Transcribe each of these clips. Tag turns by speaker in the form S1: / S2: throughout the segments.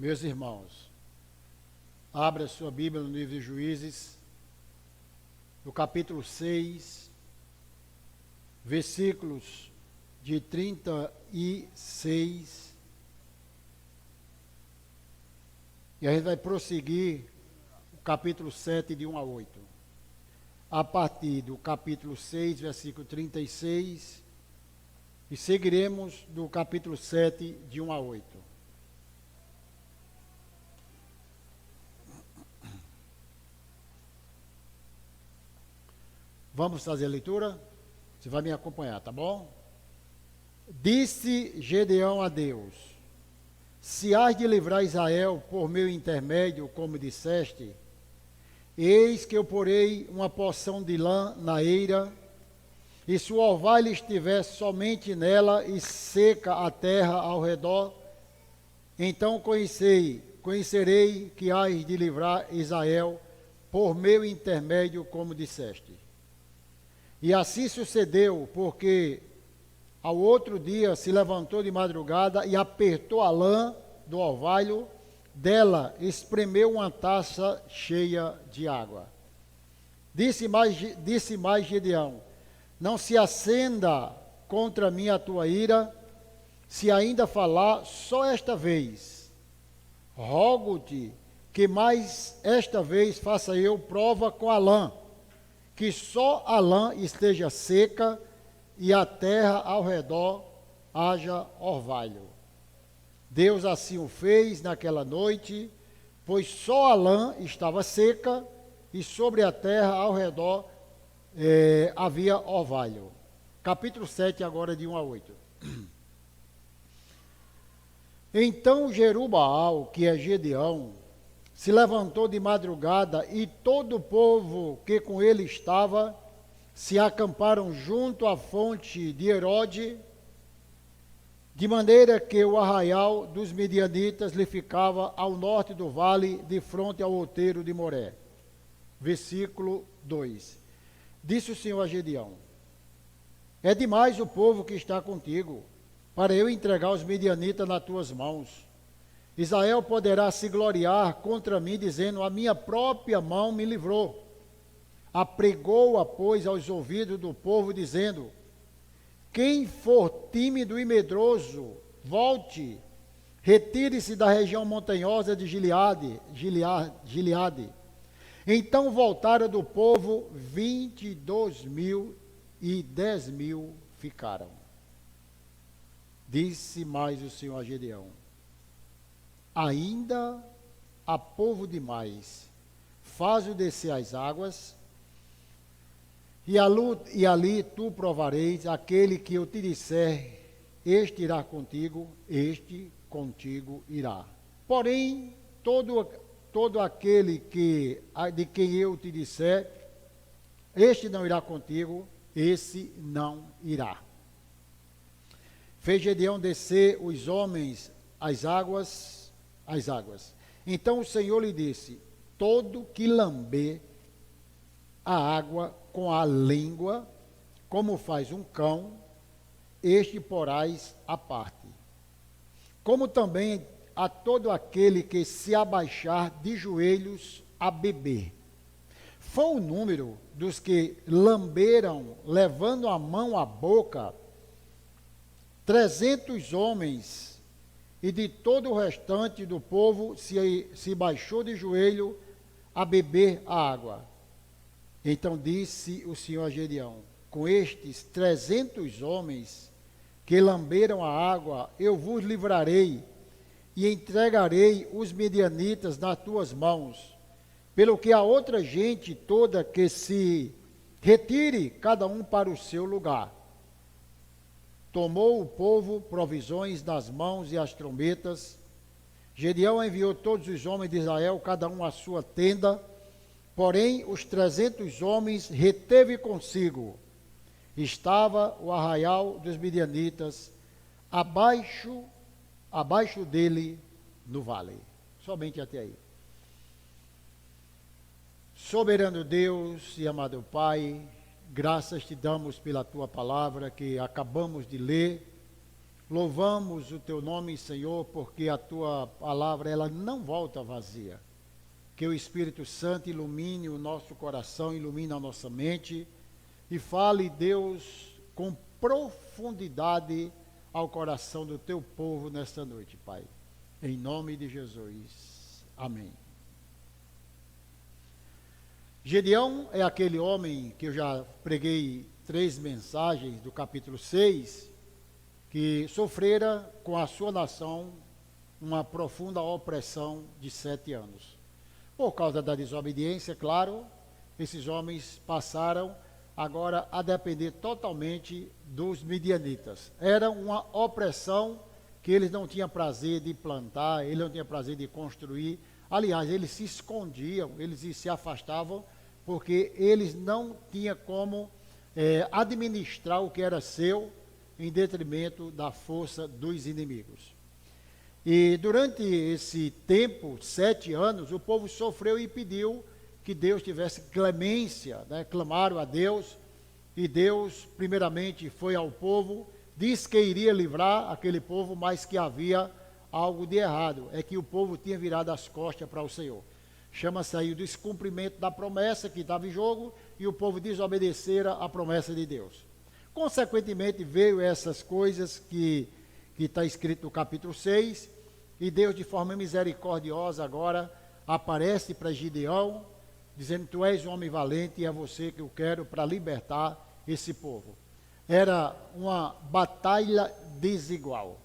S1: Meus irmãos, abra sua Bíblia no livro de Juízes, no capítulo 6, versículos de 36, e a gente vai prosseguir o capítulo 7, de 1 a 8. A partir do capítulo 6, versículo 36, e seguiremos do capítulo 7, de 1 a 8. Vamos fazer a leitura? Você vai me acompanhar, tá bom? Disse Gedeão a Deus: se hás de livrar Israel por meu intermédio, como disseste, eis que eu porei uma porção de lã na eira, e se o orvalho estiver somente nela e seca a terra ao redor, então conhecerei que hás de livrar Israel por meu intermédio, como disseste. E assim sucedeu, porque ao outro dia se levantou de madrugada e apertou a lã do orvalho, dela espremeu uma taça cheia de água. Disse mais Gedeão: não se acenda contra mim a tua ira, se ainda falar só esta vez. Rogo-te que mais esta vez faça eu prova com a lã, que só a lã esteja seca e a terra ao redor haja orvalho. Deus assim o fez naquela noite, pois só a lã estava seca e sobre a terra ao redor havia orvalho. Capítulo 7, agora de 1 a 8. Então Jerubaal, que é Gedeão, se levantou de madrugada, e todo o povo que com ele estava se acamparam junto à fonte de Herode, de maneira que o arraial dos medianitas lhe ficava ao norte do vale, de fronte ao outeiro de Moré. Versículo 2. Disse o Senhor a Gedeão: é demais o povo que está contigo, para eu entregar os medianitas nas tuas mãos. Israel poderá se gloriar contra mim, dizendo: a minha própria mão me livrou. Apregou-a, pois, aos ouvidos do povo, dizendo: quem for tímido e medroso, volte, retire-se da região montanhosa de Gileade. Então voltaram do povo 22.000, e 10.000 ficaram. Disse mais o Senhor a Gedeão: ainda há povo demais, faz-o descer as águas, e ali tu provareis aquele que eu te disser, este irá contigo, este contigo irá. Porém, todo aquele de quem eu te disser, este não irá contigo, esse não irá. Fez Gedeão descer os homens às águas. Então o Senhor lhe disse: todo que lamber a água com a língua, como faz um cão, este porás à parte. Como também a todo aquele que se abaixar de joelhos a beber. Foi o número dos que lamberam, levando a mão à boca, 300 homens, e de todo o restante do povo se baixou de joelho a beber a água. Então disse o Senhor a Gedeão: com estes 300 homens que lamberam a água, eu vos livrarei e entregarei os medianitas nas tuas mãos, pelo que a outra gente toda que se retire, cada um para o seu lugar. Tomou o povo provisões nas mãos e as trombetas. Gedeão enviou todos os homens de Israel, cada um à sua tenda. Porém, os 300 homens reteve consigo. Estava o arraial dos midianitas abaixo dele no vale. Somente até aí. Soberano Deus e amado Pai, graças te damos pela tua palavra que acabamos de ler. Louvamos o teu nome, Senhor, porque a tua palavra ela não volta vazia. Que o Espírito Santo ilumine o nosso coração, ilumine a nossa mente e fale, Deus, com profundidade ao coração do teu povo nesta noite, Pai. Em nome de Jesus. Amém. Gedeão é aquele homem que eu já preguei 3 mensagens do capítulo 6, que sofrera com a sua nação uma profunda opressão de 7 anos. Por causa da desobediência, claro, esses homens passaram agora a depender totalmente dos midianitas. Era uma opressão que eles não tinham prazer de plantar, eles não tinham prazer de construir. Aliás, eles se escondiam, eles se afastavam, porque eles não tinham como administrar o que era seu, em detrimento da força dos inimigos. E durante esse tempo, 7 anos, o povo sofreu e pediu que Deus tivesse clemência, né? Clamaram a Deus, e Deus, primeiramente, foi ao povo, disse que iria livrar aquele povo, mas que havia algo de errado, é que o povo tinha virado as costas para o Senhor. Chama-se aí o descumprimento da promessa que estava em jogo, e o povo desobedecera a promessa de Deus. Consequentemente, veio essas coisas que está escrito no capítulo 6, e Deus, de forma misericordiosa, agora aparece para Gideão, dizendo, tu és um homem valente e é você que eu quero para libertar esse povo. Era uma batalha desigual,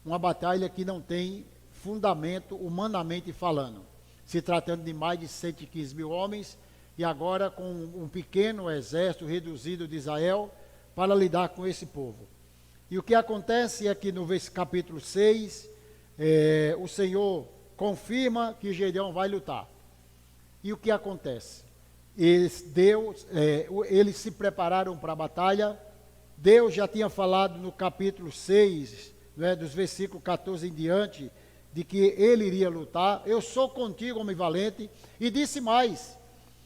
S1: uma batalha que não tem fundamento humanamente falando, se tratando de mais de 115 mil homens, e agora com um pequeno exército reduzido de Israel, para lidar com esse povo. E o que acontece é que no capítulo 6, o Senhor confirma que Gedeão vai lutar. E o que acontece? Eles se prepararam para a batalha. Deus já tinha falado no capítulo 6, né, dos versículos 14 em diante, de que ele iria lutar. Eu sou contigo, homem valente. E disse mais,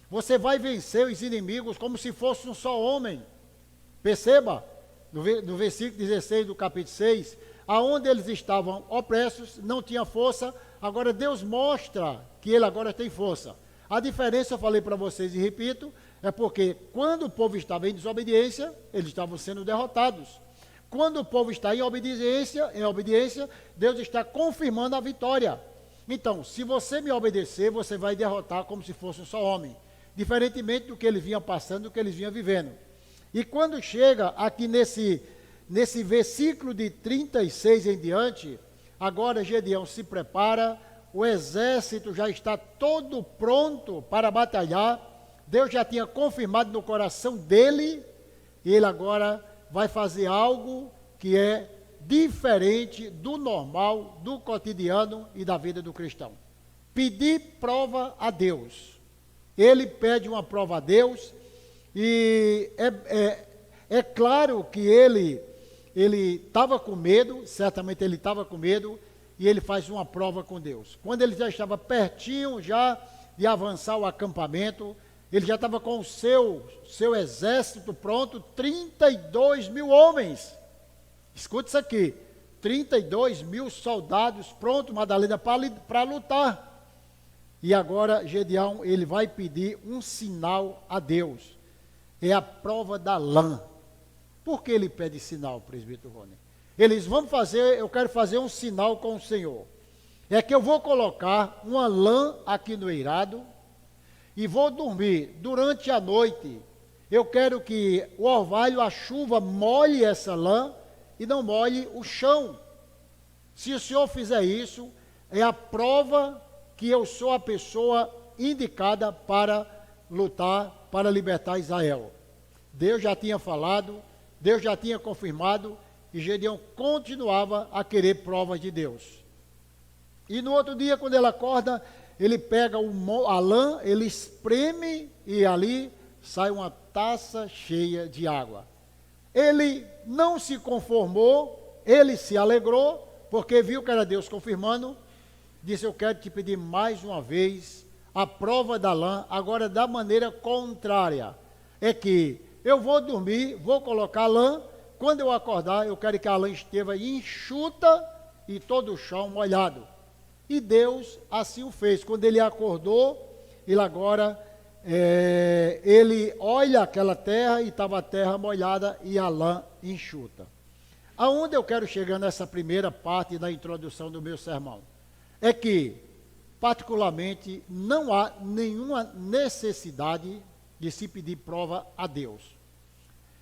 S1: você vai vencer os inimigos como se fosse um só homem. Perceba, no versículo 16 do capítulo 6, aonde eles estavam opressos, não tinha força, agora Deus mostra que ele agora tem força. A diferença, eu falei para vocês e repito, é porque quando o povo estava em desobediência, eles estavam sendo derrotados. Quando o povo está em obediência, Deus está confirmando a vitória. Então, se você me obedecer, você vai derrotar como se fosse um só homem, diferentemente do que eles vinham passando, do que eles vinham vivendo. E quando chega aqui nesse versículo de 36 em diante, agora Gedeão se prepara, o exército já está todo pronto para batalhar, Deus já tinha confirmado no coração dele, e ele agora vai fazer algo que é diferente do normal, do cotidiano e da vida do cristão. Pedir prova a Deus. Ele pede uma prova a Deus, e é claro que ele estava com medo, certamente ele estava com medo, e ele faz uma prova com Deus. Quando ele já estava pertinho já de avançar o acampamento, ele já estava com o seu exército pronto, 32 mil homens. Escute isso aqui, 32 mil soldados prontos, Madalena, para lutar. E agora Gedeão, ele vai pedir um sinal a Deus. É a prova da lã. Por que ele pede sinal, presbítero Rony? Eles vão eu quero fazer um sinal com o Senhor. É que eu vou colocar uma lã aqui no eirado e vou dormir durante a noite. Eu quero que o orvalho, a chuva, molhe essa lã e não molhe o chão. Se o Senhor fizer isso, é a prova que eu sou a pessoa indicada para lutar, para libertar Israel. Deus já tinha falado, Deus já tinha confirmado, e Gedeão continuava a querer provas de Deus. E no outro dia, quando ele acorda, ele pega a lã, ele espreme, e ali sai uma taça cheia de água. Ele não se conformou, ele se alegrou, porque viu que era Deus confirmando, disse, eu quero te pedir mais uma vez a prova da lã, agora da maneira contrária. É que eu vou dormir, vou colocar a lã, quando eu acordar, eu quero que a lã esteja enxuta e todo o chão molhado. E Deus assim o fez. Quando ele acordou, ele agora, ele olha aquela terra e estava a terra molhada e a lã enxuta. Aonde eu quero chegar nessa primeira parte da introdução do meu sermão? É que, particularmente, não há nenhuma necessidade de se pedir prova a Deus.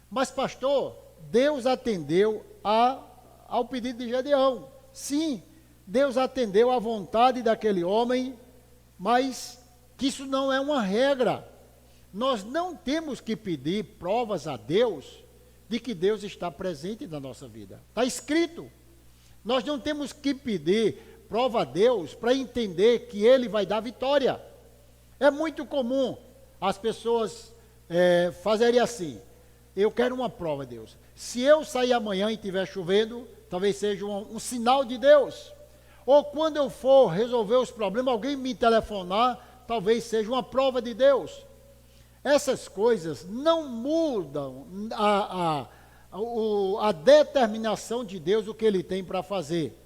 S1: Mas, pastor, Deus atendeu ao pedido de Gedeão. Sim, Deus atendeu à vontade daquele homem, mas que isso não é uma regra. Nós não temos que pedir provas a Deus de que Deus está presente na nossa vida. Está escrito. Nós não temos que pedir prova a Deus para entender que Ele vai dar vitória. É muito comum as pessoas fazerem assim. Eu quero uma prova, Deus. Se eu sair amanhã e estiver chovendo, talvez seja um sinal de Deus. Ou quando eu for resolver os problemas, alguém me telefonar, talvez seja uma prova de Deus. Essas coisas não mudam a determinação de Deus, o que Ele tem para fazer.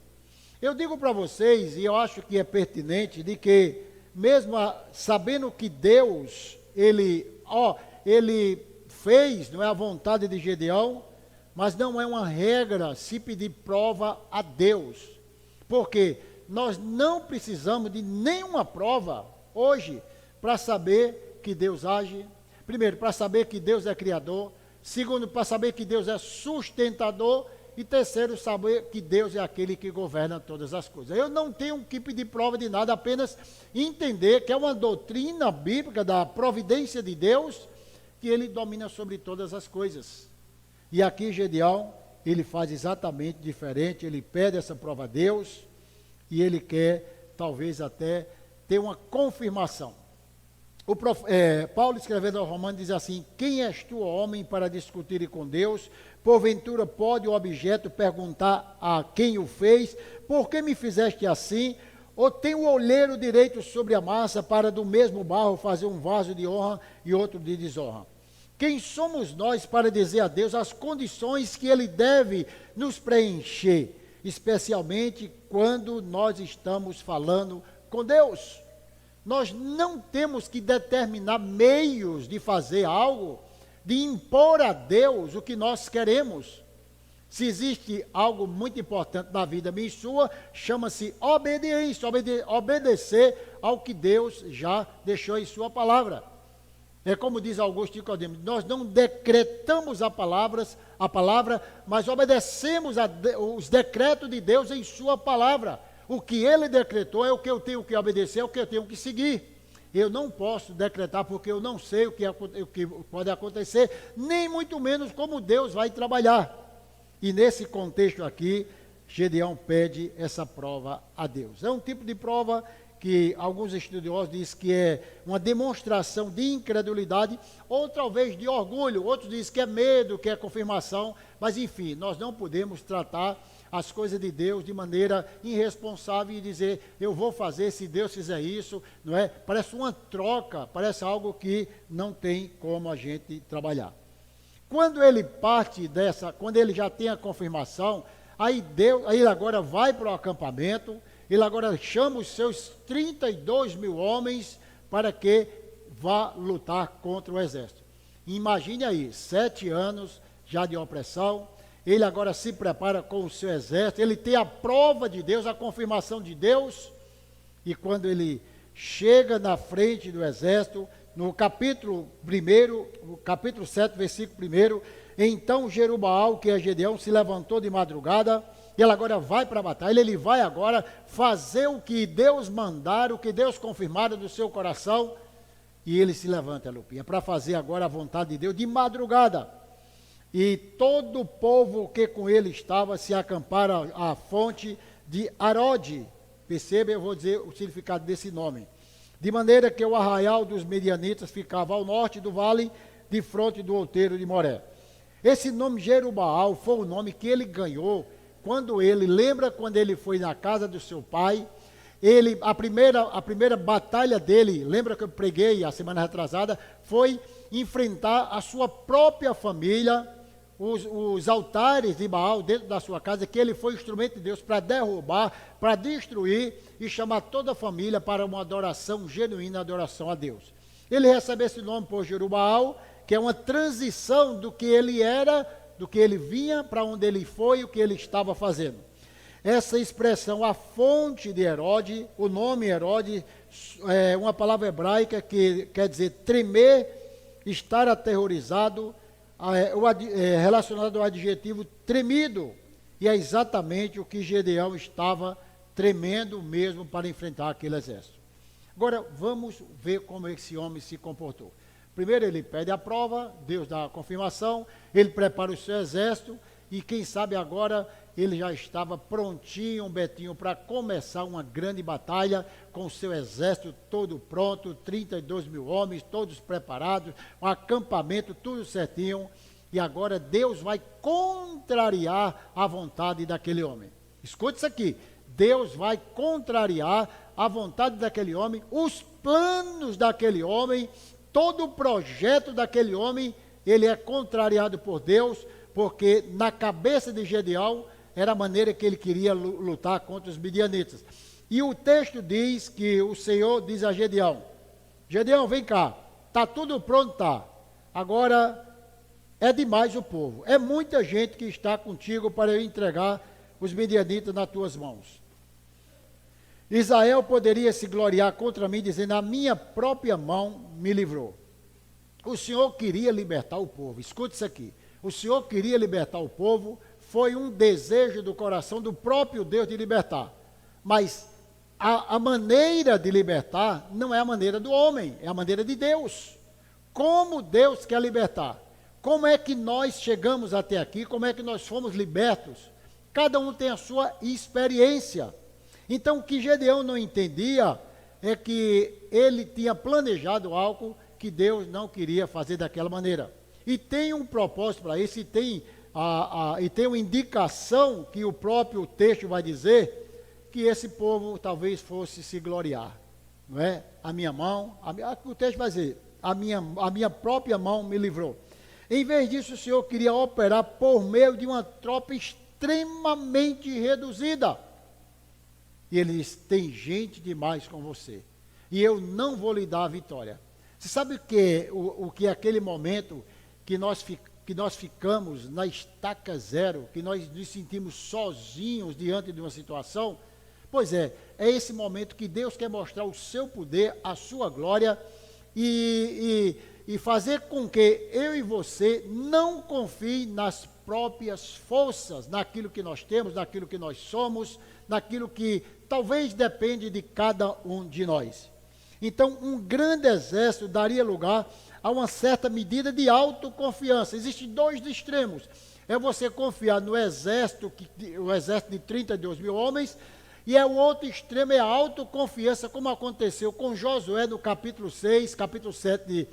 S1: Eu digo para vocês, e eu acho que é pertinente, de que mesmo sabendo que Deus, Ele fez, não é a vontade de Gedeão, mas não é uma regra se pedir prova a Deus. Porque nós não precisamos de nenhuma prova hoje para saber que Deus age. Primeiro, para saber que Deus é criador. Segundo, para saber que Deus é sustentador. E terceiro, saber que Deus é aquele que governa todas as coisas. Eu não tenho que pedir prova de nada, apenas entender que é uma doutrina bíblica da providência de Deus, que Ele domina sobre todas as coisas. E aqui Gedeão, ele faz exatamente diferente, ele pede essa prova a Deus, e ele quer, talvez até, ter uma confirmação. Paulo, escrevendo aos Romanos, diz assim: quem és tu, homem, para discutir com Deus? Porventura pode o objeto perguntar a quem o fez: por que me fizeste assim? Ou tem o olheiro direito sobre a massa para do mesmo barro fazer um vaso de honra e outro de desonra? Quem somos nós para dizer a Deus as condições que Ele deve nos preencher, especialmente quando nós estamos falando com Deus? Nós não temos que determinar meios de fazer algo, de impor a Deus o que nós queremos. Se existe algo muito importante na vida minha e sua, chama-se obediência, obedecer ao que Deus já deixou em sua palavra. É como diz Augusto Nicodemo, nós não decretamos a palavra, mas obedecemos os decretos de Deus em sua palavra. O que Ele decretou é o que eu tenho que obedecer, é o que eu tenho que seguir. Eu não posso decretar porque eu não sei o que pode acontecer, nem muito menos como Deus vai trabalhar. E nesse contexto aqui, Gedeão pede essa prova a Deus. É um tipo de prova que alguns estudiosos dizem que é uma demonstração de incredulidade, ou talvez de orgulho, outros dizem que é medo, que é confirmação, mas enfim, nós não podemos tratar as coisas de Deus de maneira irresponsável e dizer, eu vou fazer se Deus fizer isso, não é? Parece uma troca, parece algo que não tem como a gente trabalhar. Quando ele parte quando ele já tem a confirmação, aí ele agora vai para o acampamento, ele agora chama os seus 32 mil homens para que vá lutar contra o exército. Imagine aí, 7 anos já de opressão, ele agora se prepara com o seu exército, ele tem a prova de Deus, a confirmação de Deus, e quando ele chega na frente do exército, no capítulo 7, versículo 1, então Jerubaal, que é Gedeão, se levantou de madrugada, e ele agora vai para a batalha, ele vai agora fazer o que Deus mandar, o que Deus confirmar do seu coração, e ele se levanta, Lupinha, para fazer agora a vontade de Deus de madrugada. E todo o povo que com ele estava se acamparam à fonte de Arode. Perceba, eu vou dizer o significado desse nome. De maneira que o arraial dos medianitas ficava ao norte do vale, de fronte do outeiro de Moré. Esse nome Jerubaal foi o nome que ele ganhou quando ele foi na casa do seu pai. A primeira batalha dele, lembra que eu preguei a semana retrasada, foi enfrentar a sua própria família os altares de Baal dentro da sua casa, que ele foi instrumento de Deus para derrubar, para destruir e chamar toda a família para uma adoração genuína, adoração a Deus. Ele recebe esse nome por Jerubbaal, que é uma transição do que ele era, do que ele vinha, para onde ele foi e o que ele estava fazendo. Essa expressão, a fonte de Herode, o nome Herode, é uma palavra hebraica que quer dizer tremer, estar aterrorizado, relacionado ao adjetivo tremido. E é exatamente o que Gedeão estava tremendo mesmo para enfrentar aquele exército. Agora, vamos ver como esse homem se comportou. Primeiro ele pede a prova, Deus dá a confirmação, ele prepara o seu exército, e quem sabe agora ele já estava prontinho, Betinho, para começar uma grande batalha, com o seu exército todo pronto, 32 mil homens, todos preparados, um acampamento, tudo certinho, e agora Deus vai contrariar a vontade daquele homem. Escute isso aqui, Deus vai contrariar a vontade daquele homem, os planos daquele homem, todo o projeto daquele homem, ele é contrariado por Deus, porque na cabeça de Gedeão era a maneira que ele queria lutar contra os midianitas. E o texto diz que o Senhor diz a Gedeão, Gedeão, vem cá, está tudo pronto, tá. Agora é demais o povo, é muita gente que está contigo para eu entregar os midianitas nas tuas mãos. Israel poderia se gloriar contra mim, dizendo, a minha própria mão me livrou. O Senhor queria libertar o povo, escute isso aqui. O Senhor queria libertar o povo, foi um desejo do coração do próprio Deus de libertar. Mas a maneira de libertar não é a maneira do homem, é a maneira de Deus. Como Deus quer libertar? Como é que nós chegamos até aqui? Como é que nós fomos libertos? Cada um tem a sua experiência. Então, o que Gedeão não entendia é que ele tinha planejado algo que Deus não queria fazer daquela maneira. E tem um propósito para isso, e tem uma indicação que o próprio texto vai dizer, que esse povo talvez fosse se gloriar. Não é? A minha mão, o texto vai dizer, a minha própria mão me livrou. Em vez disso, o Senhor queria operar por meio de uma tropa extremamente reduzida. E ele diz, tem gente demais com você, e eu não vou lhe dar a vitória. Você sabe o que é aquele momento que nós ficamos na estaca zero, que nós nos sentimos sozinhos diante de uma situação? Pois é esse momento que Deus quer mostrar o seu poder, a sua glória, e fazer com que eu e você não confiem nas próprias forças, naquilo que nós temos, naquilo que nós somos, naquilo que talvez depende de cada um de nós. Então, um grande exército daria lugar a uma certa medida de autoconfiança. Existem dois extremos. É você confiar no exército, o exército de 32 mil homens, e o outro extremo é a autoconfiança, como aconteceu com Josué no capítulo 6, capítulo 7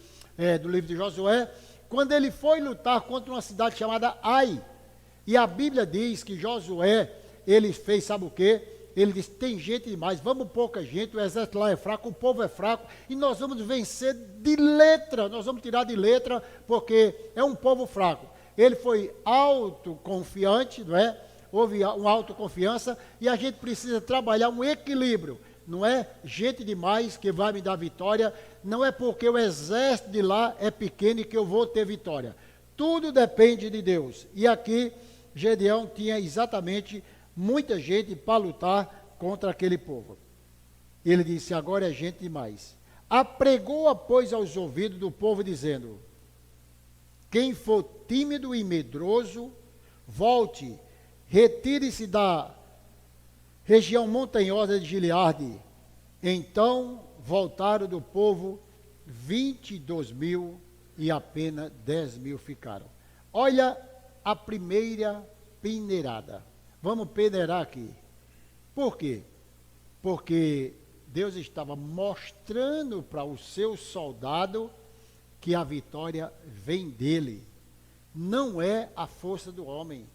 S1: do livro de Josué, quando ele foi lutar contra uma cidade chamada Ai. E a Bíblia diz que Josué, ele fez, sabe o quê? Ele disse, tem gente demais, vamos pouca gente, o exército lá é fraco, o povo é fraco, e nós vamos vencer de letra, nós vamos tirar de letra, porque é um povo fraco. Ele foi autoconfiante, não é? Houve uma autoconfiança, e a gente precisa trabalhar um equilíbrio. Não é gente demais que vai me dar vitória, não é porque o exército de lá é pequeno e que eu vou ter vitória. Tudo depende de Deus. E aqui, Gedeão tinha exatamente muita gente para lutar contra aquele povo. Ele disse, agora é gente demais. Apregou-a, pois, aos ouvidos do povo, dizendo, quem for tímido e medroso, volte, retire-se da região montanhosa de Gileade. Então voltaram do povo 22 mil e apenas 10 mil ficaram. Olha a primeira peneirada. Vamos peneirar aqui. Por quê? Porque Deus estava mostrando para o seu soldado que a vitória vem dele. Não é a força do homem.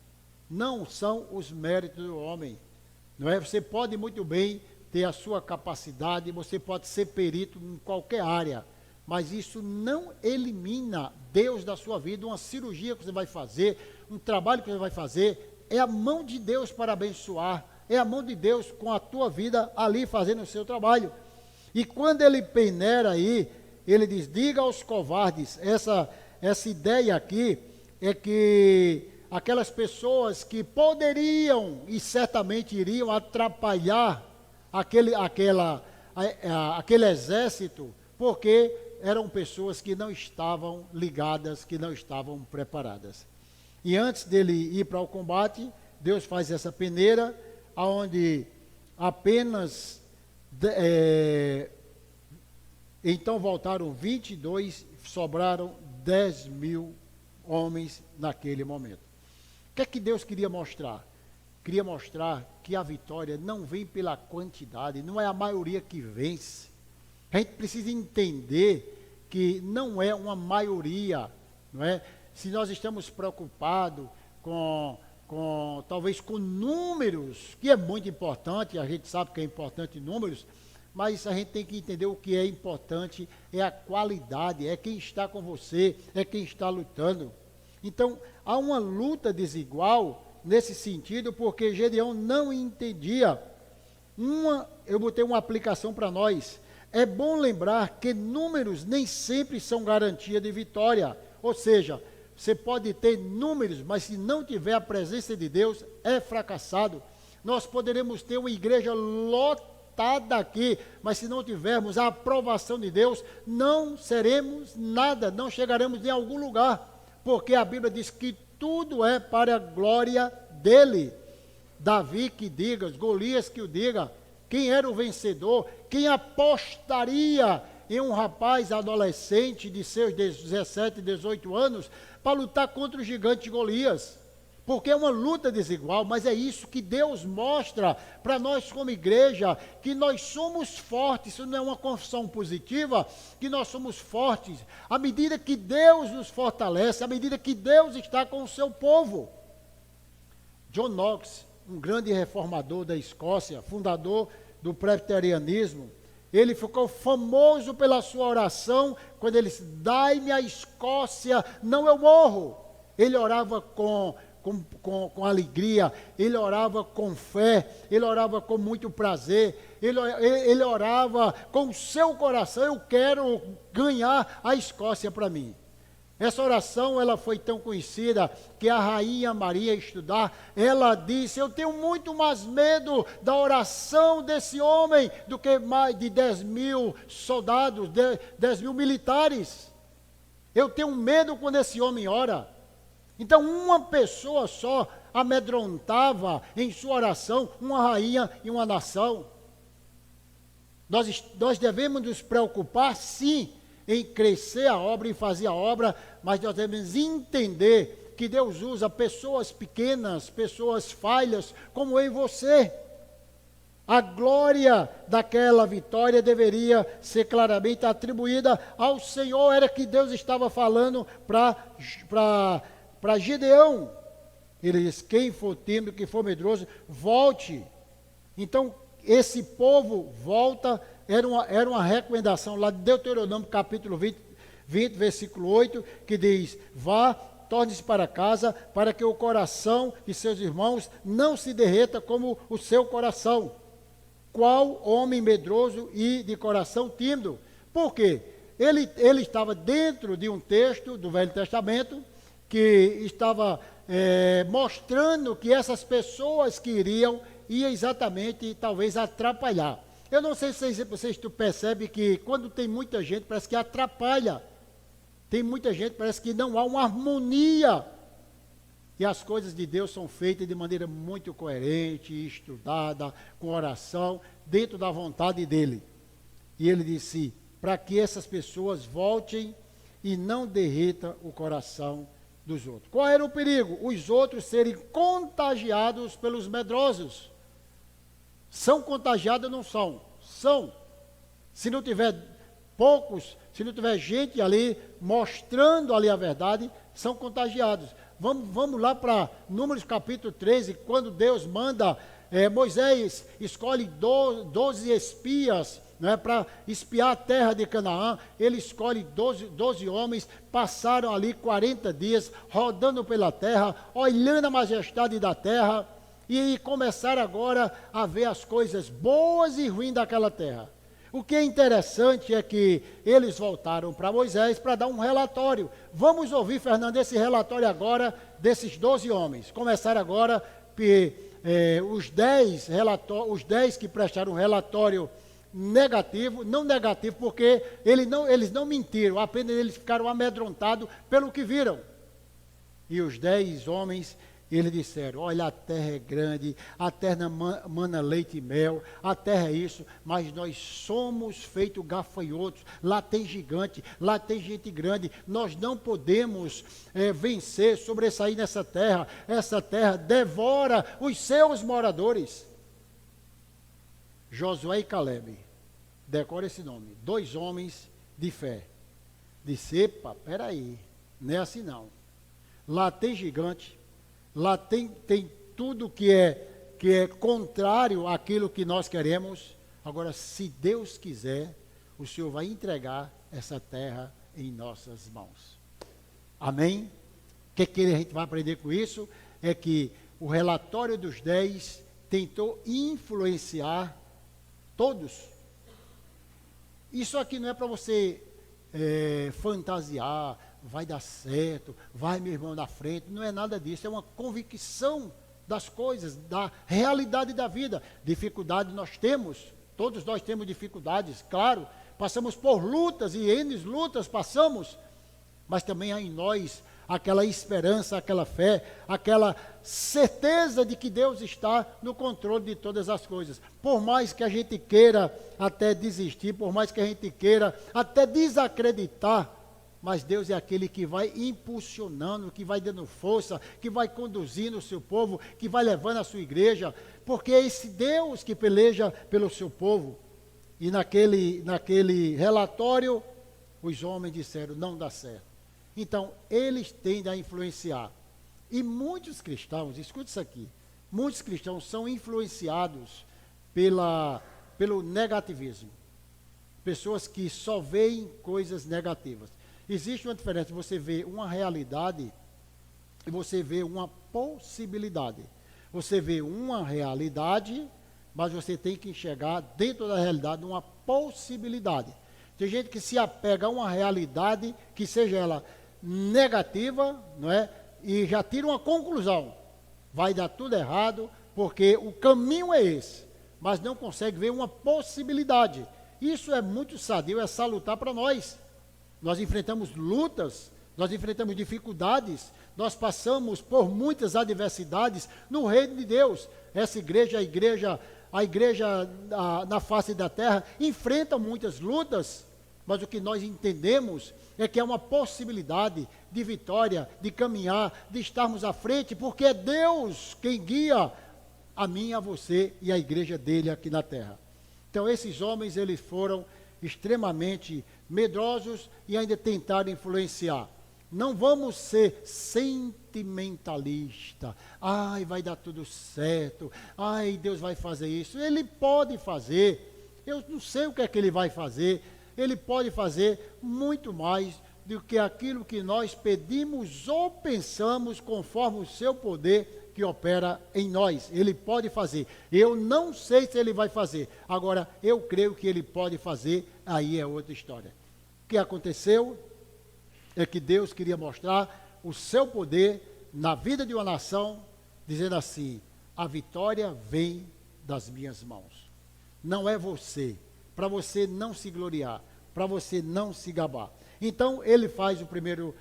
S1: Não são os méritos do homem. Não é? Você pode muito bem ter a sua capacidade, você pode ser perito em qualquer área, mas isso não elimina Deus da sua vida, uma cirurgia que você vai fazer, um trabalho que você vai fazer, é a mão de Deus para abençoar, é a mão de Deus com a tua vida ali fazendo o seu trabalho. E quando ele peneira aí, ele diz, diga aos covardes, essa ideia aqui é que aquelas pessoas que poderiam e certamente iriam atrapalhar aquele exército, porque eram pessoas que não estavam ligadas, que não estavam preparadas. E antes dele ir para o combate, Deus faz essa peneira, onde apenas, então voltaram 22, sobraram 10.000 homens naquele momento. O que é que Deus queria mostrar? Queria mostrar que a vitória não vem pela quantidade, não é a maioria que vence. A gente precisa entender que não é uma maioria, não é? Se nós estamos preocupados talvez com números, que é muito importante, a gente sabe que é importante números, mas a gente tem que entender o que é importante, é a qualidade, é quem está com você, é quem está lutando. Então, há uma luta desigual nesse sentido, porque Gedeão não entendia. Eu botei uma aplicação para nós. É bom lembrar que números nem sempre são garantia de vitória. Ou seja, você pode ter números, mas se não tiver a presença de Deus, é fracassado. Nós poderemos ter uma igreja lotada aqui, mas se não tivermos a aprovação de Deus, não seremos nada, não chegaremos em algum lugar, porque a Bíblia diz que tudo é para a glória dele. Davi que diga, Golias que o diga, quem era o vencedor, quem apostaria em um rapaz adolescente de seus 17, 18 anos, para lutar contra o gigante Golias, porque é uma luta desigual, mas é isso que Deus mostra para nós como igreja, que nós somos fortes. Isso não é uma confissão positiva, que nós somos fortes, à medida que Deus nos fortalece, à medida que Deus está com o seu povo. John Knox, um grande reformador da Escócia, fundador do presbiterianismo, ele ficou famoso pela sua oração, quando ele disse, dai-me a Escócia, não eu morro. Ele orava com alegria, ele orava com fé, ele orava com muito prazer, ele orava com o seu coração, eu quero ganhar a Escócia para mim. Essa oração, ela foi tão conhecida, que a rainha Maria estudar, ela disse, eu tenho muito mais medo da oração desse homem, do que mais de 10.000 soldados, 10.000 militares. Eu tenho medo quando esse homem ora. Então, uma pessoa só amedrontava em sua oração uma rainha e uma nação. Nós devemos nos preocupar, sim, em crescer a obra, em fazer a obra, mas nós devemos entender que Deus usa pessoas pequenas, pessoas falhas, como eu e você. A glória daquela vitória deveria ser claramente atribuída ao Senhor, era que Deus estava falando para Gedeão. Ele diz, quem for tímido, quem for medroso, volte. Então, esse povo volta. Era uma recomendação lá de Deuteronômio capítulo 20, versículo 8, que diz, vá, torne-se para casa, para que o coração de seus irmãos não se derreta como o seu coração. Qual homem medroso e de coração tímido? Por quê? Ele estava dentro de um texto do Velho Testamento, que estava mostrando que essas pessoas que iriam, ia exatamente, talvez, atrapalhar. Eu não sei se vocês percebem que quando tem muita gente, parece que atrapalha. Tem muita gente, parece que não há uma harmonia. E as coisas de Deus são feitas de maneira muito coerente, estudada, com oração, dentro da vontade dEle. E Ele disse, para que essas pessoas voltem e não derreta o coração dos outros. Qual era o perigo? Os outros serem contagiados pelos medrosos. São contagiados ou não são? São. Se não tiver poucos, se não tiver gente ali mostrando ali a verdade, são contagiados. Vamos lá para Números capítulo 13, quando Deus manda, Moisés escolhe 12 espias não é, para espiar a terra de Canaã. Ele escolhe 12 homens, passaram ali 40 dias, rodando pela terra, olhando a majestade da terra, e começaram agora a ver as coisas boas e ruins daquela terra. O que é interessante é que eles voltaram para Moisés para dar um relatório. Vamos ouvir, Fernando, esse relatório agora desses 12 homens. Começaram agora os 10 que prestaram um relatório negativo, não negativo porque eles não mentiram, apenas eles ficaram amedrontados pelo que viram. E os 10 homens, eles disseram, olha, a terra é grande, a terra mana leite e mel, a terra é isso, mas nós somos feitos gafanhotos, lá tem gigante, lá tem gente grande, nós não podemos vencer, sobressair nessa terra, essa terra devora os seus moradores. Josué e Calebe, decora esse nome, 2 homens de fé. Disse, epa, peraí, não é assim não, lá tem gigante, lá tem tudo que é contrário àquilo que nós queremos. Agora, se Deus quiser, o Senhor vai entregar essa terra em nossas mãos. Amém? O que a gente vai aprender com isso? É que o relatório dos 10 tentou influenciar todos. Isso aqui não é para você fantasiar, vai dar certo, vai meu irmão na frente, não é nada disso, é uma convicção das coisas, da realidade da vida. Dificuldade nós temos, todos nós temos dificuldades, claro, passamos por lutas e N lutas passamos, mas também há em nós aquela esperança, aquela fé, aquela certeza de que Deus está no controle de todas as coisas. Por mais que a gente queira até desistir, por mais que a gente queira até desacreditar, mas Deus é aquele que vai impulsionando, que vai dando força, que vai conduzindo o seu povo, que vai levando a sua igreja, porque é esse Deus que peleja pelo seu povo. E naquele relatório, os homens disseram, não dá certo. Então, eles tendem a influenciar. E muitos cristãos, escute isso aqui, muitos cristãos são influenciados pelo negativismo. Pessoas que só veem coisas negativas. Existe uma diferença, você vê uma realidade e você vê uma possibilidade. Você vê uma realidade, mas você tem que enxergar dentro da realidade uma possibilidade. Tem gente que se apega a uma realidade, que seja ela negativa, não é? E já tira uma conclusão. Vai dar tudo errado, porque o caminho é esse, mas não consegue ver uma possibilidade. Isso é muito sadio, é salutar para nós. Nós enfrentamos lutas, nós enfrentamos dificuldades, nós passamos por muitas adversidades no reino de Deus. Essa igreja, a igreja na face da terra, enfrenta muitas lutas, mas o que nós entendemos é que é uma possibilidade de vitória, de caminhar, de estarmos à frente, porque é Deus quem guia a mim, a você e a igreja dele aqui na terra. Então esses homens, eles foram extremamente medrosos e ainda tentaram influenciar. Não vamos ser sentimentalista. Ai, vai dar tudo certo. Ai, Deus vai fazer isso. Ele pode fazer. Eu não sei o que é que ele vai fazer. Ele pode fazer muito mais do que aquilo que nós pedimos ou pensamos, conforme o seu poder que opera em nós. Ele pode fazer. Eu não sei se ele vai fazer. Agora, eu creio que ele pode fazer. Aí é outra história. O que aconteceu é que Deus queria mostrar o seu poder na vida de uma nação, dizendo assim, a vitória vem das minhas mãos. Não é você, para você não se gloriar, para você não se gabar. Então, ele faz o primeiro,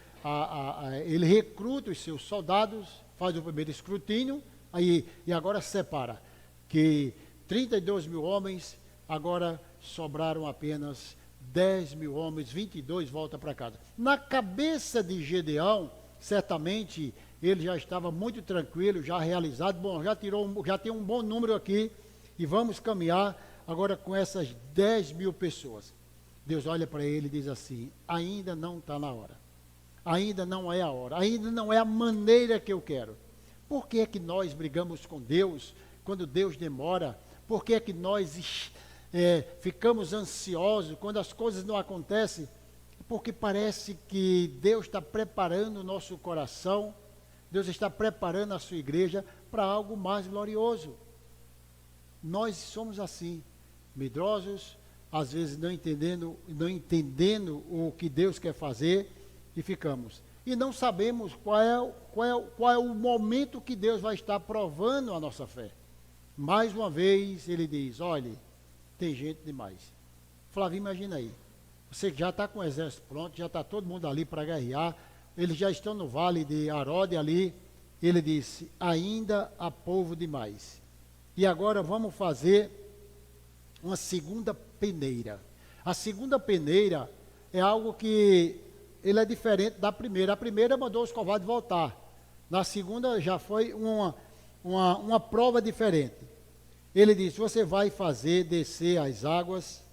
S1: ele recruta os seus soldados, faz o primeiro escrutínio, e agora separa, que 32 mil homens, agora sobraram apenas 10 mil homens, 22 voltam para casa. Na cabeça de Gedeão, certamente, ele já estava muito tranquilo, já realizado, bom, já tem um bom número aqui, e vamos caminhar agora com essas 10 mil pessoas. Deus olha para ele e diz assim, ainda não está na hora, ainda não é a hora, ainda não é a maneira que eu quero. Por que é que nós brigamos com Deus, quando Deus demora? Por que é que nós ficamos ansiosos quando as coisas não acontecem, porque parece que Deus está preparando o nosso coração, Deus está preparando a sua igreja para algo mais glorioso. Nós somos assim, medrosos, às vezes não entendendo o que Deus quer fazer, e ficamos. E não sabemos qual é o momento que Deus vai estar provando a nossa fé. Mais uma vez, ele diz, olhe, tem gente demais. Flávio, imagina aí, você já está com o exército pronto, já está todo mundo ali para guerrear, eles já estão no vale de Arode ali, ele disse, ainda há povo demais. E agora vamos fazer uma segunda peneira. A segunda peneira é algo que ele é diferente da primeira. A primeira mandou os covardes voltar. Na segunda já foi uma prova diferente. Ele disse, você vai fazer descer as águas,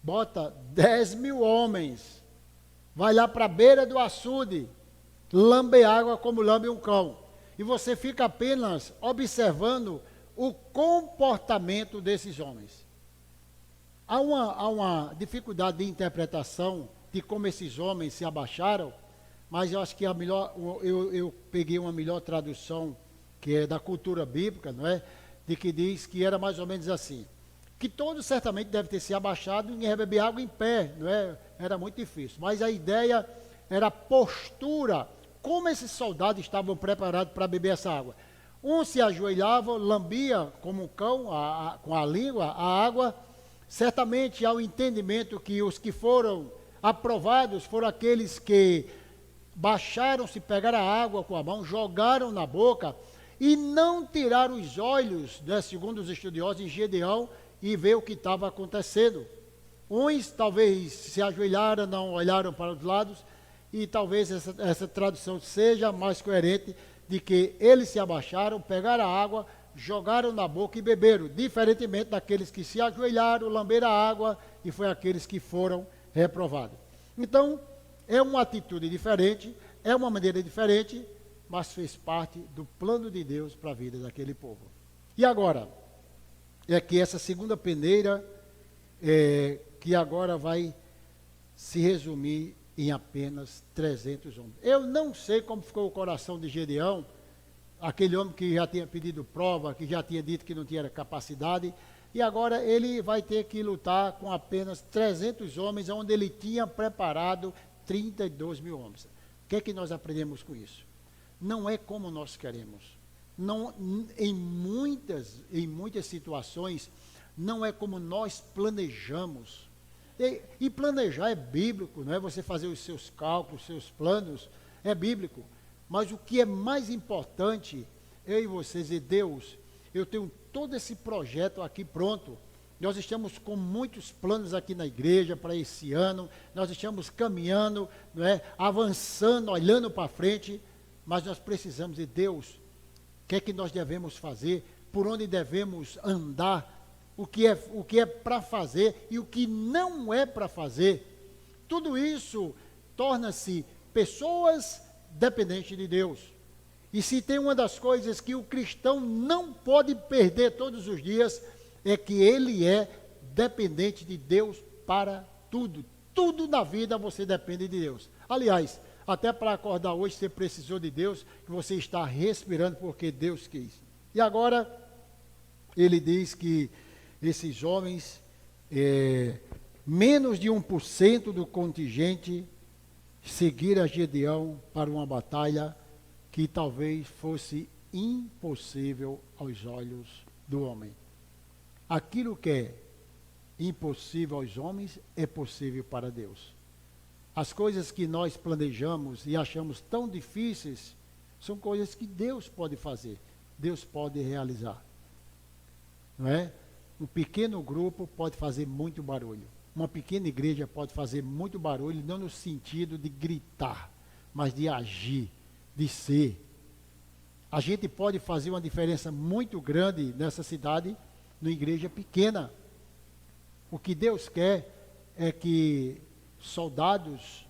S1: bota 10.000 homens, vai lá para a beira do açude, lambe água como lambe um cão. E você fica apenas observando o comportamento desses homens. Há uma dificuldade de interpretação de como esses homens se abaixaram, mas eu acho que eu peguei uma melhor tradução, que é da cultura bíblica, não é? De que diz que era mais ou menos assim, que todos certamente devem ter se abaixado e beber água em pé, não é? Era muito difícil, mas a ideia era a postura, como esses soldados estavam preparados para beber essa água. Um se ajoelhava, lambia como um cão, com a língua, a água. Certamente há o entendimento que os que foram aprovados foram aqueles que baixaram-se, pegaram a água com a mão, jogaram na boca e não tiraram os olhos, né, segundo os estudiosos, em Gedeão e ver o que estava acontecendo. Uns talvez se ajoelharam, não olharam para os lados, e talvez essa tradução seja mais coerente, de que eles se abaixaram, pegaram a água, jogaram na boca e beberam, diferentemente daqueles que se ajoelharam, lamberam a água, e foi aqueles que foram reprovados. Então, é uma atitude diferente, é uma maneira diferente, mas fez parte do plano de Deus para a vida daquele povo. E agora, é que essa segunda peneira, que agora vai se resumir em apenas 300 homens. Eu não sei como ficou o coração de Gedeão, aquele homem que já tinha pedido prova, que já tinha dito que não tinha capacidade, e agora ele vai ter que lutar com apenas 300 homens, onde ele tinha preparado 32.000 homens. O que é que nós aprendemos com isso? Não é como nós queremos. Não, em muitas situações, não é como nós planejamos. E planejar é bíblico, não é? Você fazer os seus cálculos, os seus planos, é bíblico. Mas o que é mais importante, eu e vocês e Deus, eu tenho todo esse projeto aqui pronto. Nós estamos com muitos planos aqui na igreja para esse ano, nós estamos caminhando, não é? Avançando, olhando para frente, mas nós precisamos de Deus. O que é que nós devemos fazer? Por onde devemos andar? O que é para fazer e o que não é para fazer? Tudo isso torna-se pessoas dependentes de Deus. E se tem uma das coisas que o cristão não pode perder todos os dias, é que ele é dependente de Deus para tudo. Tudo na vida você depende de Deus. Aliás, até para acordar hoje você precisou de Deus, que você está respirando porque Deus quis. E agora, ele diz que esses homens, menos de 1% do contingente, seguiram Gedeão para uma batalha que talvez fosse impossível aos olhos do homem. Aquilo que é impossível aos homens é possível para Deus. As coisas que nós planejamos e achamos tão difíceis são coisas que Deus pode fazer, Deus pode realizar. Não é? Um pequeno grupo pode fazer muito barulho. Uma pequena igreja pode fazer muito barulho, não no sentido de gritar, mas de agir, de ser. A gente pode fazer uma diferença muito grande nessa cidade, numa igreja pequena. O que Deus quer é que soldados,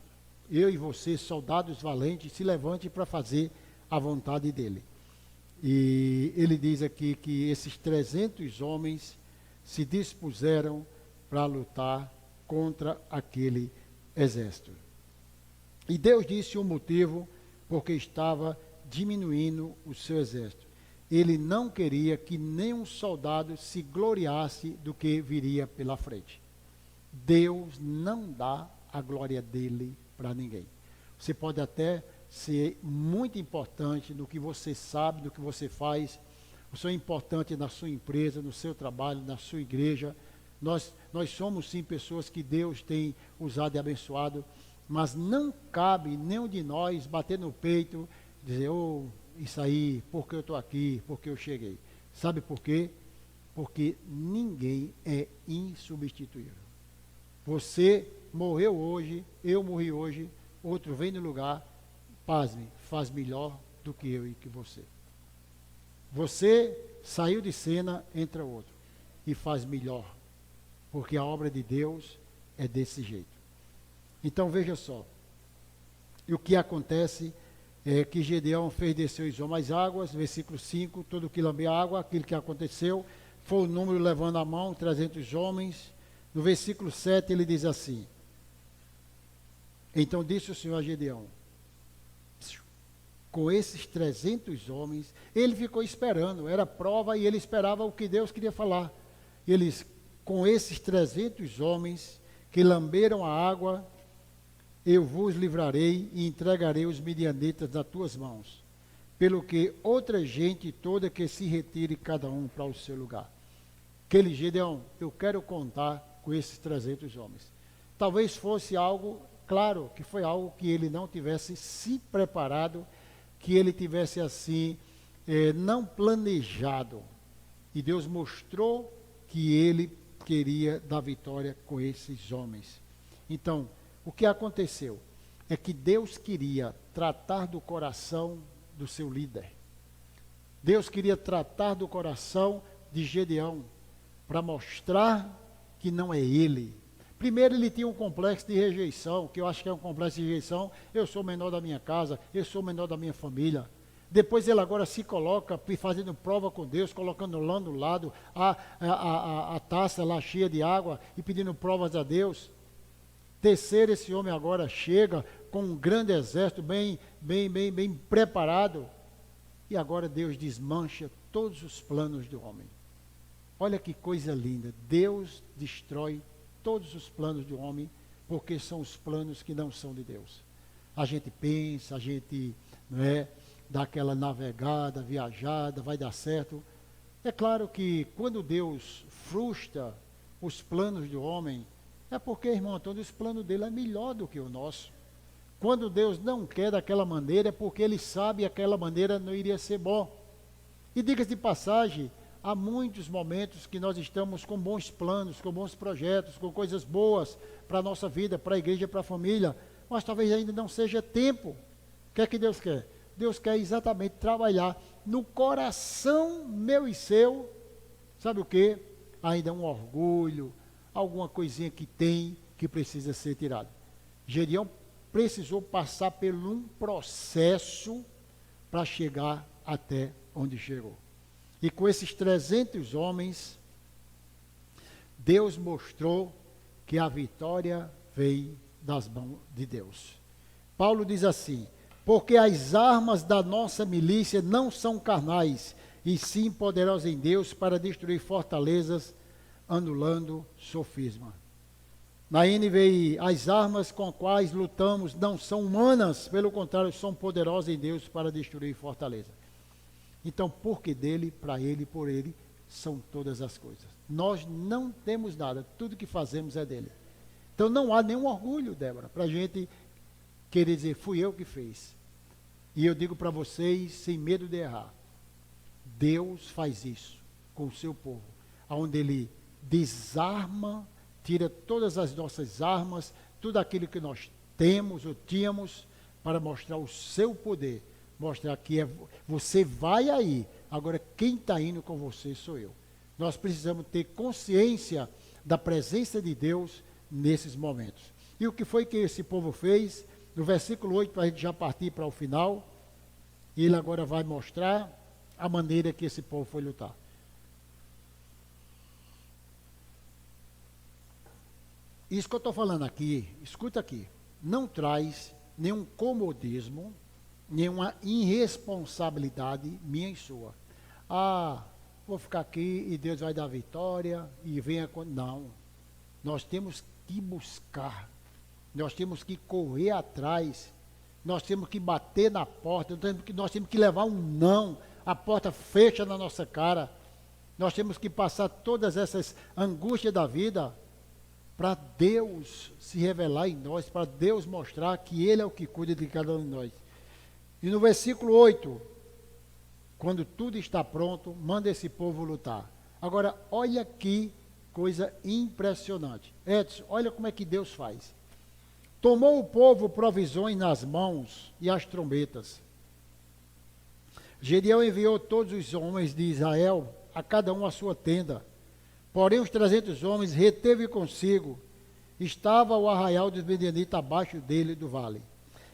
S1: eu e você, soldados valentes, se levantem para fazer a vontade dele. E ele diz aqui que esses 300 homens se dispuseram para lutar contra aquele exército. E Deus disse o motivo porque estava diminuindo o seu exército. Ele não queria que nenhum soldado se gloriasse do que viria pela frente. Deus não dá a glória dele para ninguém. Você pode até ser muito importante no que você sabe, no que você faz. Você é importante na sua empresa, no seu trabalho, na sua igreja. Nós somos sim pessoas que Deus tem usado e abençoado, mas não cabe nenhum de nós bater no peito, dizer, isso aí, porque eu estou aqui, porque eu cheguei. Sabe por quê? Porque ninguém é insubstituível. Você morreu hoje, eu morri hoje, outro vem no lugar, pasme, faz melhor do que eu e que você. Você saiu de cena, entra outro e faz melhor, porque a obra de Deus é desse jeito. Então veja só, e o que acontece é que Gedeão fez descer os homens às águas, versículo 5, todo que lambia água, aquilo que aconteceu, foi o número levando a mão, 300 homens. No versículo 7 ele diz assim, então disse o Senhor a Gedeão, com esses 300 homens, ele ficou esperando, era prova e ele esperava o que Deus queria falar. Eles, com esses 300 homens que lamberam a água, eu vos livrarei e entregarei os midianitas nas tuas mãos, pelo que outra gente toda que se retire cada um para o seu lugar. Aquele Gedeão, eu quero contar com esses 300 homens. Talvez fosse algo, claro, que foi algo que ele não tivesse se preparado, que ele tivesse assim, não planejado. E Deus mostrou que ele queria dar vitória com esses homens. Então, o que aconteceu é que Deus queria tratar do coração do seu líder. Deus queria tratar do coração de Gedeão, para mostrar que não é ele. Primeiro ele tinha um complexo de rejeição, que eu acho que é um complexo de rejeição, eu sou o menor da minha casa, eu sou o menor da minha família. Depois ele agora se coloca fazendo prova com Deus, colocando lá do lado a taça lá cheia de água e pedindo provas a Deus. Terceiro, esse homem agora chega com um grande exército bem preparado. E agora Deus desmancha todos os planos do homem. Olha que coisa linda. Deus destrói todos os planos do homem, porque são os planos que não são de Deus. A gente pensa, a gente dá aquela navegada, viajada, vai dar certo. É claro que quando Deus frustra os planos do homem, é porque, irmão Antônio, os planos dele é melhor do que o nosso. Quando Deus não quer daquela maneira, é porque ele sabe que aquela maneira não iria ser bom. E diga-se de passagem, há muitos momentos que nós estamos com bons planos, com bons projetos, com coisas boas para a nossa vida, para a igreja, para a família, mas talvez ainda não seja tempo. O que é que Deus quer? Deus quer exatamente trabalhar no coração meu e seu, sabe o que? Ainda um orgulho, alguma coisinha que tem que precisa ser tirado. Gedeão precisou passar por um processo para chegar até onde chegou. E com esses 300 homens, Deus mostrou que a vitória veio das mãos de Deus. Paulo diz assim, porque as armas da nossa milícia não são carnais, e sim poderosas em Deus para destruir fortalezas, anulando sofisma. Na NVI, as armas com as quais lutamos não são humanas, pelo contrário, são poderosas em Deus para destruir fortaleza. Então, porque dele, para ele, por ele, são todas as coisas. Nós não temos nada, tudo que fazemos é dele. Então não há nenhum orgulho, Débora, para a gente querer dizer, fui eu que fiz. E eu digo para vocês, sem medo de errar, Deus faz isso com o seu povo, onde ele desarma, tira todas as nossas armas, tudo aquilo que nós temos ou tínhamos, para mostrar o seu poder. Mostrar que você vai aí, agora quem está indo com você sou eu. Nós precisamos ter consciência da presença de Deus nesses momentos. E o que foi que esse povo fez? No versículo 8, para a gente já partir para o final, ele agora vai mostrar a maneira que esse povo foi lutar. Isso que eu estou falando aqui, escuta aqui, não traz nenhum comodismo, nenhuma irresponsabilidade minha e sua. Ah, vou ficar aqui e Deus vai dar vitória e venha... Não, nós temos que buscar, nós temos que correr atrás, nós temos que bater na porta, nós temos que levar um não, a porta fecha na nossa cara, nós temos que passar todas essas angústias da vida para Deus se revelar em nós, para Deus mostrar que Ele é o que cuida de cada um de nós. E no versículo 8, quando tudo está pronto, manda esse povo lutar. Agora, olha que coisa impressionante. Edson, olha como é que Deus faz. Tomou o povo provisões nas mãos e as trombetas. Gedeão enviou todos os homens de Israel, a cada um a sua tenda. Porém, os 300 homens reteve consigo. Estava o arraial dos Midianitas abaixo dele do vale.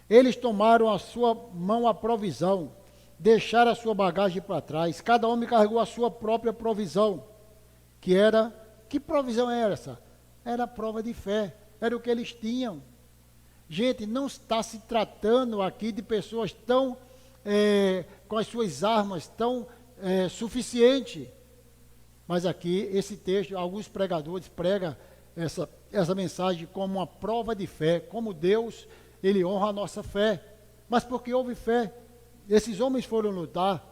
S1: Eles tomaram a sua mão a provisão, deixaram a sua bagagem para trás. Cada homem carregou a sua própria provisão. Que provisão era essa? Era a prova de fé. Era o que eles tinham. Gente, não está se tratando aqui de pessoas tão, com as suas armas tão suficientes. Mas aqui, esse texto, alguns pregadores pregam essa mensagem como uma prova de fé, como Deus, Ele honra a nossa fé. Mas porque houve fé, esses homens foram lutar,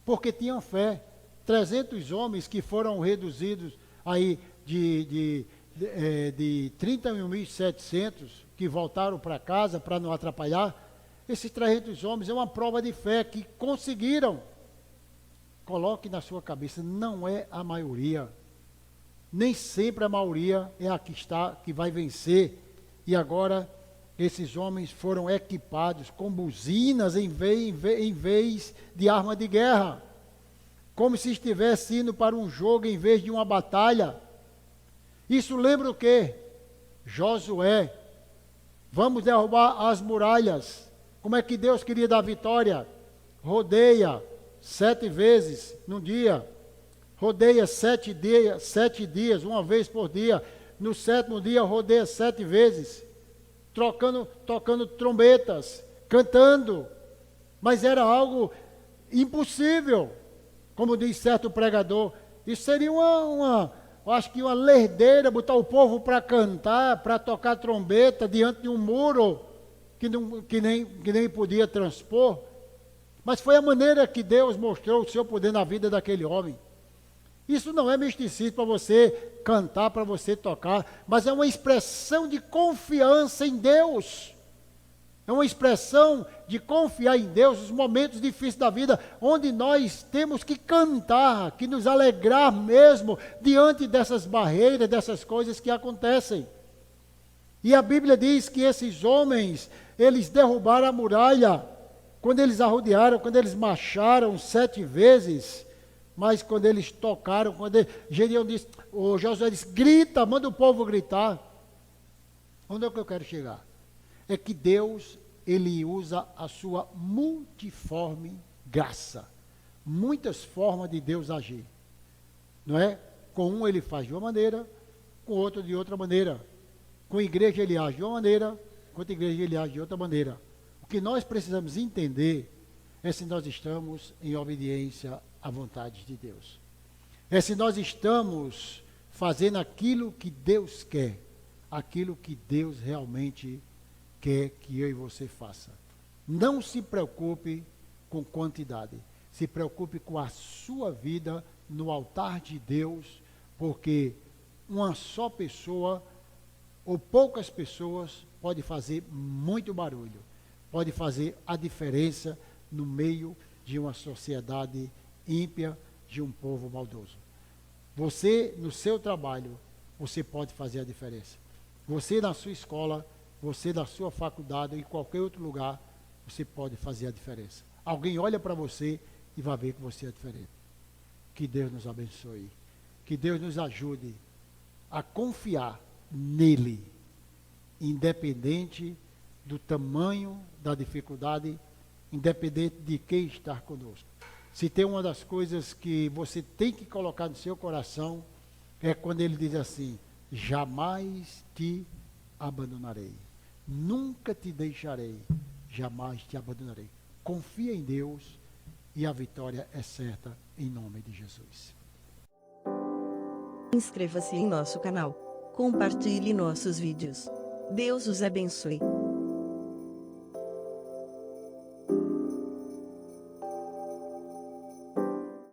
S1: porque tinham fé. 300 homens que foram reduzidos aí de 31.700, que voltaram para casa para não atrapalhar, esses 300 homens é uma prova de fé que conseguiram. Coloque na sua cabeça, não é a maioria. Nem sempre a maioria é a que vai vencer. E agora, esses homens foram equipados com buzinas em vez de arma de guerra. Como se estivesse indo para um jogo em vez de uma batalha. Isso lembra o quê? Josué. Vamos derrubar as muralhas. Como é que Deus queria dar vitória? Rodeia 7 vezes num dia, rodeia 7 dias, uma vez por dia. No 7º dia rodeia 7 vezes, tocando trombetas, cantando. Mas era algo impossível, como diz certo pregador. Isso seria acho que uma lerdeira, botar o povo para cantar, para tocar trombeta diante de um muro que nem podia transpor. Mas foi a maneira que Deus mostrou o seu poder na vida daquele homem. Isso não é misticismo para você cantar, para você tocar, mas é uma expressão de confiança em Deus. É uma expressão de confiar em Deus nos momentos difíceis da vida, onde nós temos que cantar, que nos alegrar mesmo diante dessas barreiras, dessas coisas que acontecem. E a Bíblia diz que esses homens, eles derrubaram a muralha. Quando eles arrodearam, quando eles marcharam 7 vezes, mas quando eles tocaram, Gedeão disse, o Josué disse, grita, manda o povo gritar. Onde é que eu quero chegar? É que Deus, Ele usa a sua multiforme graça. Muitas formas de Deus agir. Não é? Com um Ele faz de uma maneira, com outro de outra maneira. Com a igreja Ele age de uma maneira, com outra igreja Ele age de outra maneira. O que nós precisamos entender é se nós estamos em obediência à vontade de Deus. É se nós estamos fazendo aquilo que Deus quer, aquilo que Deus realmente quer que eu e você faça. Não se preocupe com quantidade, se preocupe com a sua vida no altar de Deus, porque uma só pessoa ou poucas pessoas pode fazer muito barulho. Pode fazer a diferença no meio de uma sociedade ímpia, de um povo maldoso. Você, no seu trabalho, você pode fazer a diferença. Você, na sua escola, você, na sua faculdade, em qualquer outro lugar, você pode fazer a diferença. Alguém olha para você e vai ver que você é diferente. Que Deus nos abençoe. Que Deus nos ajude a confiar nele, independente do tamanho da dificuldade, independente de quem está conosco. Se tem uma das coisas que você tem que colocar no seu coração, é quando ele diz assim, jamais te abandonarei. Nunca te deixarei, jamais te abandonarei. Confia em Deus e a vitória é certa em nome de Jesus.
S2: Inscreva-se em nosso canal. Compartilhe nossos vídeos. Deus os abençoe.